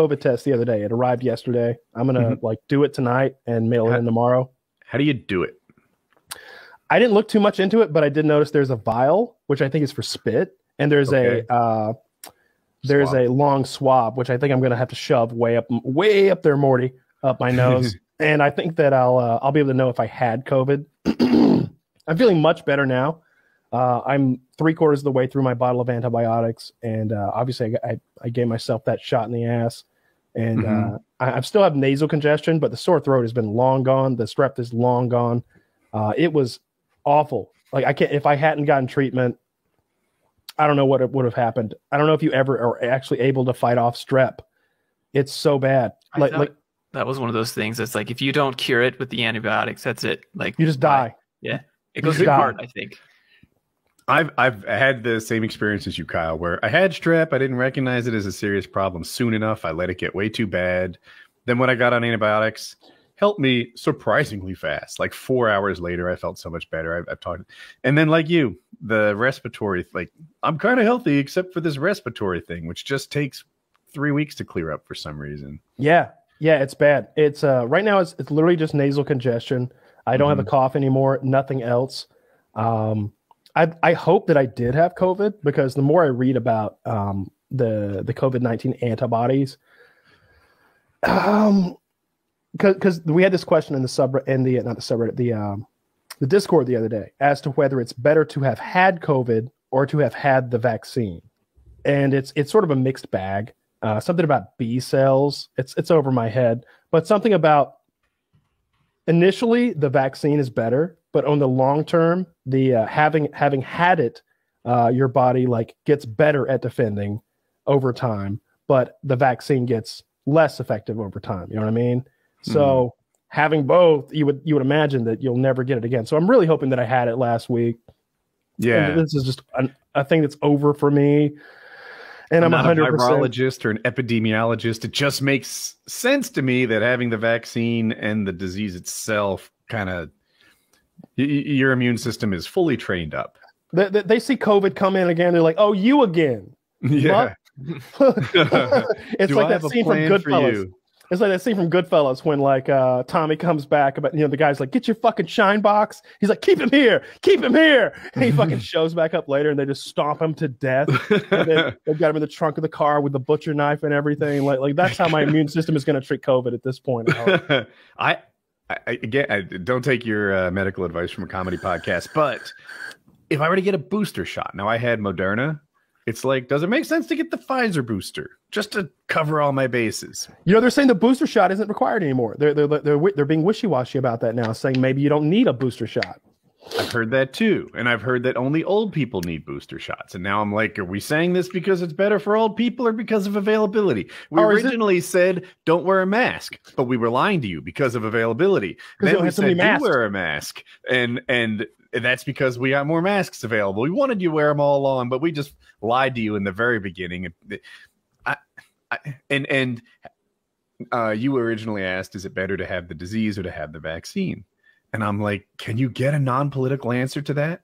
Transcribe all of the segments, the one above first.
COVID test the other day. It arrived yesterday. I'm gonna like do it tonight and mail it in tomorrow. How do you do it? I didn't look too much into it, but I did notice there's a vial, which I think is for spit, and there's a long swab, which I think I'm gonna have to shove way up there, Morty, up my nose. And I think that I'll be able to know if I had COVID. I'm feeling much better now. I'm 3/4 of the way through my bottle of antibiotics, and obviously I gave myself that shot in the ass. And I still have nasal congestion, but the sore throat has been long gone. The strep is long gone. It was awful. Like I can't, if I hadn't gotten treatment, I don't know what would have happened. I don't know if you ever are actually able to fight off strep. It's so bad. Like that was one of those things. That's like, if you don't cure it with the antibiotics, that's it. Like you just die. Yeah. It goes too hard, I think. I've had the same experience as you, Kyle, where I had strep. I didn't recognize it as a serious problem soon enough. I let it get way too bad. Then when I got on antibiotics, helped me surprisingly fast. Like 4 hours later, I felt so much better. I've talked. And then like you, the respiratory, like I'm kind of healthy except for this respiratory thing, which just takes 3 weeks to clear up for some reason. Yeah, it's bad. It's right now it's literally just nasal congestion. I don't have a cough anymore, nothing else. I hope that I did have COVID, because the more I read about the COVID-19 antibodies, because we had this question in the the Discord the other day as to whether it's better to have had COVID or to have had the vaccine, and it's sort of a mixed bag. Something about B cells, it's over my head, but something about initially the vaccine is better, but on the long term, the having had it, your body like gets better at defending over time, but the vaccine gets less effective over time. You know what I mean? So having both, you would imagine that you'll never get it again. So I'm really hoping that I had it last week. Yeah, and this is just a thing that's over for me. And I'm 100%. A virologist or an epidemiologist. It just makes sense to me that having the vaccine and the disease itself kind of, your immune system is fully trained up. They see COVID come in again. They're like, "Oh, you again?" Yeah. It's like that scene from Goodfellas. It's like that scene from Goodfellas when like Tommy comes back, but the guy's like, "Get your fucking shinebox." He's like, "Keep him here, keep him here." And he fucking shows back up later, and they just stomp him to death. And they've got him in the trunk of the car with the butcher knife and everything. Like that's how my immune system is going to treat COVID at this point. I don't take your medical advice from a comedy podcast, but if I were to get a booster shot, now I had Moderna. It's like, does it make sense to get the Pfizer booster just to cover all my bases? They're saying the booster shot isn't required anymore. They're being wishy-washy about that now, saying maybe you don't need a booster shot. I've heard that too, and I've heard that only old people need booster shots. And now I'm like, are we saying this because it's better for old people or because of availability? We originally said don't wear a mask, but we were lying to you because of availability. Then we said do wear a mask, and that's because we got more masks available. We wanted you to wear them all along, but we just lied to you in the very beginning. You originally asked, is it better to have the disease or to have the vaccine? And I'm like, can you get a non-political answer to that?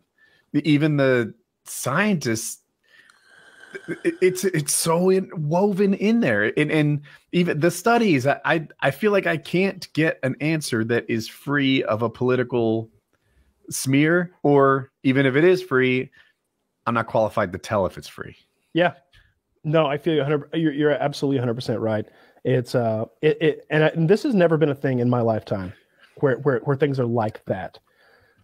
Even the scientists, it's so woven in there. And even the studies, I feel like I can't get an answer that is free of a political smear, or even if it is free, I'm not qualified to tell if it's free. Yeah. No, I feel you're absolutely 100% right. It's and this has never been a thing in my lifetime where things are like that.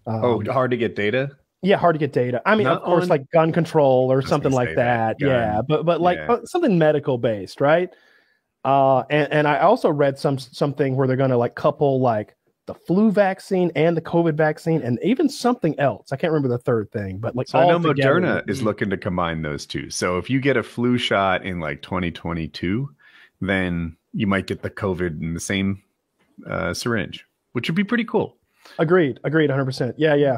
Hard to get data? Yeah, hard to get data. I mean, of course, like gun control or something like that. Yeah, but like something medical based, right? And I also read something where they're going to like couple like the flu vaccine and the COVID vaccine and even something else. I can't remember the third thing, but like so I know Moderna is looking to combine those two. So if you get a flu shot in like 2022, then you might get the COVID in the same syringe, which would be pretty cool. Agreed 100%. Yeah.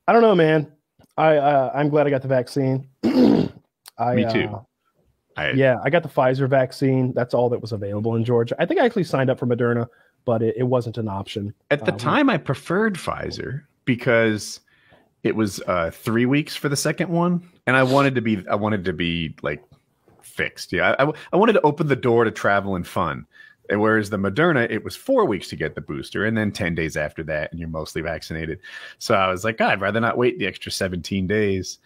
I don't know, man. I'm glad I got the vaccine. Me too. I got the Pfizer vaccine. That's all that was available in Georgia. I think I actually signed up for Moderna, but it wasn't an option. At the time, I preferred Pfizer because it was 3 weeks for the second one, and I wanted to be like fixed. Yeah, I wanted to open the door to travel and fun. And whereas the Moderna, it was 4 weeks to get the booster and then 10 days after that, and you're mostly vaccinated. So I was like, God, I'd rather not wait the extra 17 days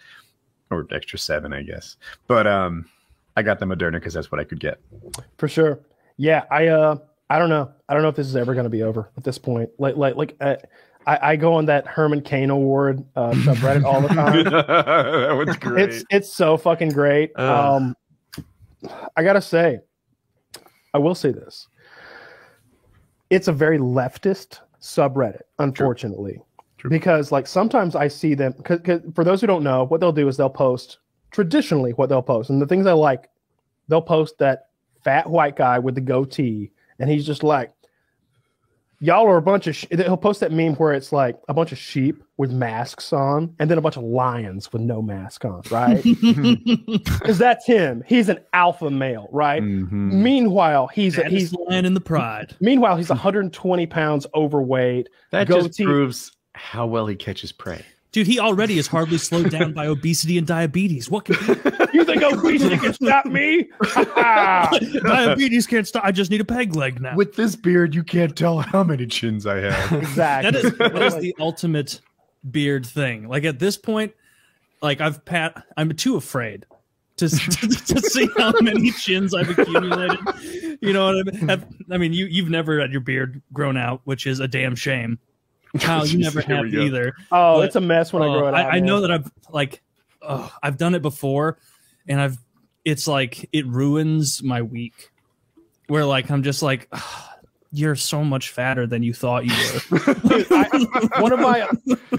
or extra 7, I guess. But I got the Moderna because that's what I could get. For sure. Yeah, I don't know. I don't know if this is ever going to be over at this point. I go on that Herman Cain Award subreddit all the time. That was great. It's so fucking great. I gotta say, I will say this. It's a very leftist subreddit, unfortunately. True. Because like sometimes I see them, cause for those who don't know, what they'll do is they'll post traditionally what they'll post. And the things I like, they'll post that fat white guy with the goatee. And he's just like, y'all are a bunch of he'll post that meme where it's like a bunch of sheep with masks on and then a bunch of lions with no mask on, right? Because that's him. He's an alpha male, right? Mm-hmm. Meanwhile, he's the lion in the pride. Meanwhile, he's 120 pounds overweight. That just proves how well he catches prey. Dude, he already is hardly slowed down by obesity and diabetes. What can you think obesity can stop me? Diabetes can't stop. I just need a peg leg now. With this beard, you can't tell how many chins I have. Exactly. That is the ultimate beard thing. Like at this point, like I'm too afraid to see how many chins I've accumulated. You know what I mean? You've never had your beard grown out, which is a damn shame. Kyle, you never have either. Oh, it's a mess when I grow it out. I know that I've done it before, and it's like it ruins my week. Where like I'm just like, you're so much fatter than you thought you were.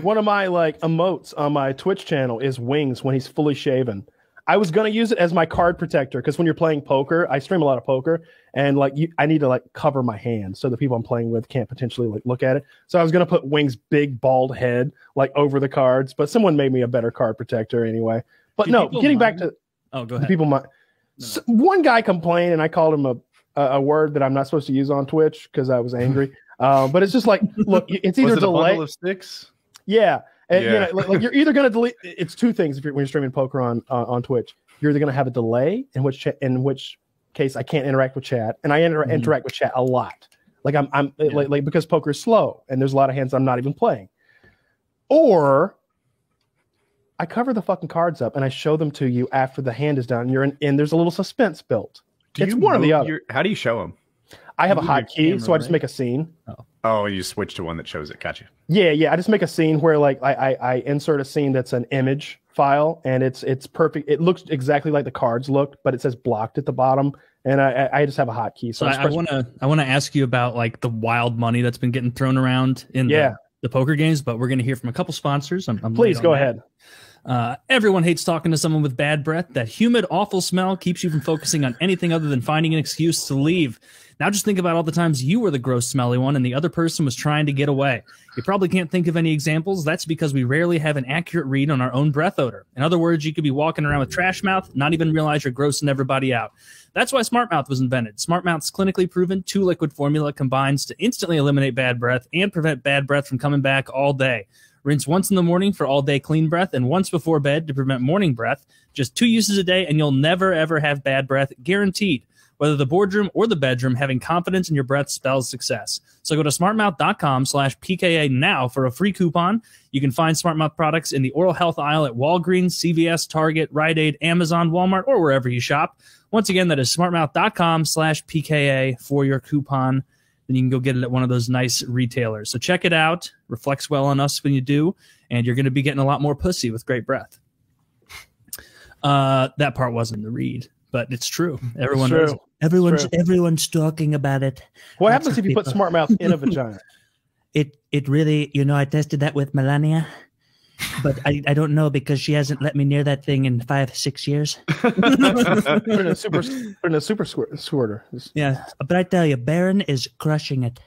One of my like emotes on my Twitch channel is Wings when he's fully shaven. I was gonna use it as my card protector because when you're playing poker, I stream a lot of poker, and like I need to like cover my hand so the people I'm playing with can't potentially like look at it. So I was gonna put Wings' big bald head like over the cards, but someone made me a better card protector anyway. But getting back to go ahead. People might. No. So one guy complained, and I called him a word that I'm not supposed to use on Twitch because I was angry. But it's just like, look, it's either delay. A bundle of sticks? Yeah. And, you know, like you're either going to delete. It's two things when you're streaming poker on Twitch. You're either going to have a delay, in which case I can't interact with chat, and I interact with chat a lot. Like like because poker is slow, and there's a lot of hands I'm not even playing. Or I cover the fucking cards up and I show them to you after the hand is done. And there's a little suspense built. It's one or the other. How do you show them? I have a hotkey, so I just make a scene. Oh, you switch to one that shows it. Gotcha. Yeah. I just make a scene where like I insert a scene that's an image file, and it's perfect. It looks exactly like the cards look, but it says blocked at the bottom, and I just have a hotkey. So I want to ask you about like the wild money that's been getting thrown around in the poker games, but we're going to hear from a couple sponsors. Please go ahead. Everyone hates talking to someone with bad breath. That humid, awful smell keeps you from focusing on anything other than finding an excuse to leave. Now just think about all the times you were the gross, smelly one and the other person was trying to get away. You probably can't think of any examples. That's because we rarely have an accurate read on our own breath odor. In other words, you could be walking around with trash mouth, not even realize you're grossing everybody out. That's why Smart Mouth was invented. Smart Mouth's clinically proven 2-liquid formula combines to instantly eliminate bad breath and prevent bad breath from coming back all day. Rinse once in the morning for all-day clean breath and once before bed to prevent morning breath. Just 2 uses a day, and you'll never, ever have bad breath, guaranteed. Whether the boardroom or the bedroom, having confidence in your breath spells success. So go to smartmouth.com/PKA now for a free coupon. You can find Smart Mouth products in the oral health aisle at Walgreens, CVS, Target, Rite Aid, Amazon, Walmart, or wherever you shop. Once again, that is smartmouth.com/PKA for your coupon. Then you can go get it at one of those nice retailers. So check it out. Reflects well on us when you do, and you're going to be getting a lot more pussy with great breath. That part wasn't the read, but it's true. Everyone knows it. Everyone's talking about it. What happens if you put Smart Mouth in a vagina? It really, I tested that with Melania, but I don't know because she hasn't let me near that thing in 5-6 years. Put in a super squirter. Yeah, but I tell you, Baron is crushing it.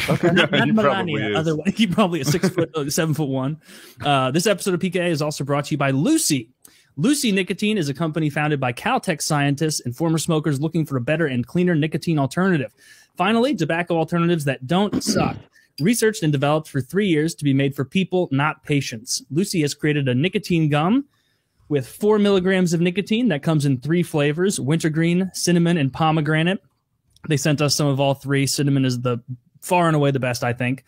Okay, not Melania. Otherwise, he probably is 7'1". This episode of PKA is also brought to you by Lucy. Lucy Nicotine is a company founded by Caltech scientists and former smokers looking for a better and cleaner nicotine alternative. Finally, tobacco alternatives that don't suck. Researched and developed for 3 years to be made for people, not patients. Lucy has created a nicotine gum with 4 milligrams of nicotine. That comes in 3 flavors: wintergreen, cinnamon, and pomegranate. They sent us some of all 3. Cinnamon is the far and away the best, I think.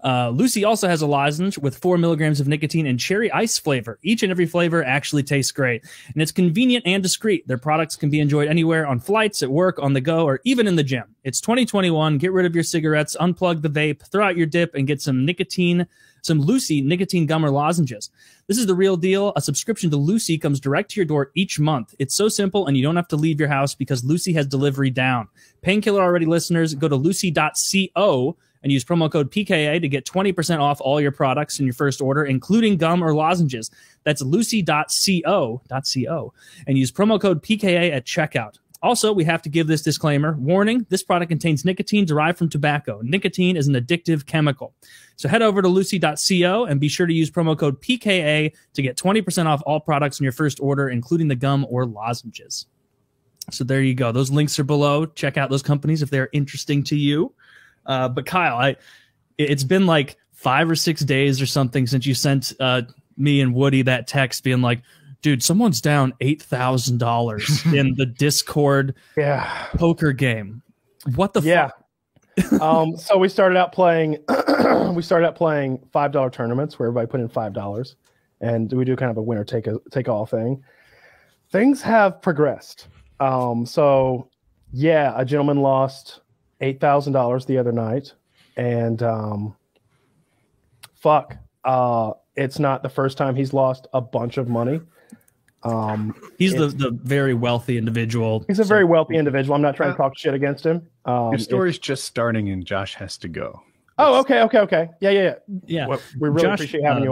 Lucy also has a lozenge with 4 milligrams of nicotine and cherry ice flavor. Each and every flavor actually tastes great, and it's convenient and discreet. Their products can be enjoyed anywhere, on flights, at work, on the go, or even in the gym. It's 2021. Get rid of your cigarettes, unplug the vape, throw out your dip, and get some Lucy nicotine gum or lozenges. This is the real deal. A subscription to Lucy comes direct to your door each month. It's so simple, and you don't have to leave your house because Lucy has delivery down. Painkiller Already listeners, go to lucy.co and use promo code PKA to get 20% off all your products in your first order, including gum or lozenges. That's lucy.co, and use promo code PKA at checkout. Also, we have to give this disclaimer. Warning, this product contains nicotine derived from tobacco. Nicotine is an addictive chemical. So head over to lucy.co and be sure to use promo code PKA to get 20% off all products in your first order, including the gum or lozenges. So there you go. Those links are below. Check out those companies if they're interesting to you. But Kyle, it's been like 5 or 6 days or something since you sent me and Woody that text being like, dude, someone's down $8,000 in the Discord poker game. What the fuck? So we started out playing $5 tournaments where everybody put in $5, and we do kind of a winner take all thing. Things have progressed. So yeah, a gentleman lost $8,000 the other night, and it's not the first time he's lost a bunch of money. He's the very wealthy individual. He's a very wealthy individual. I'm not trying to talk shit against him. Your story's just starting, and Josh has to go. Oh, okay. Yeah. Yeah. Well, we really appreciate having you.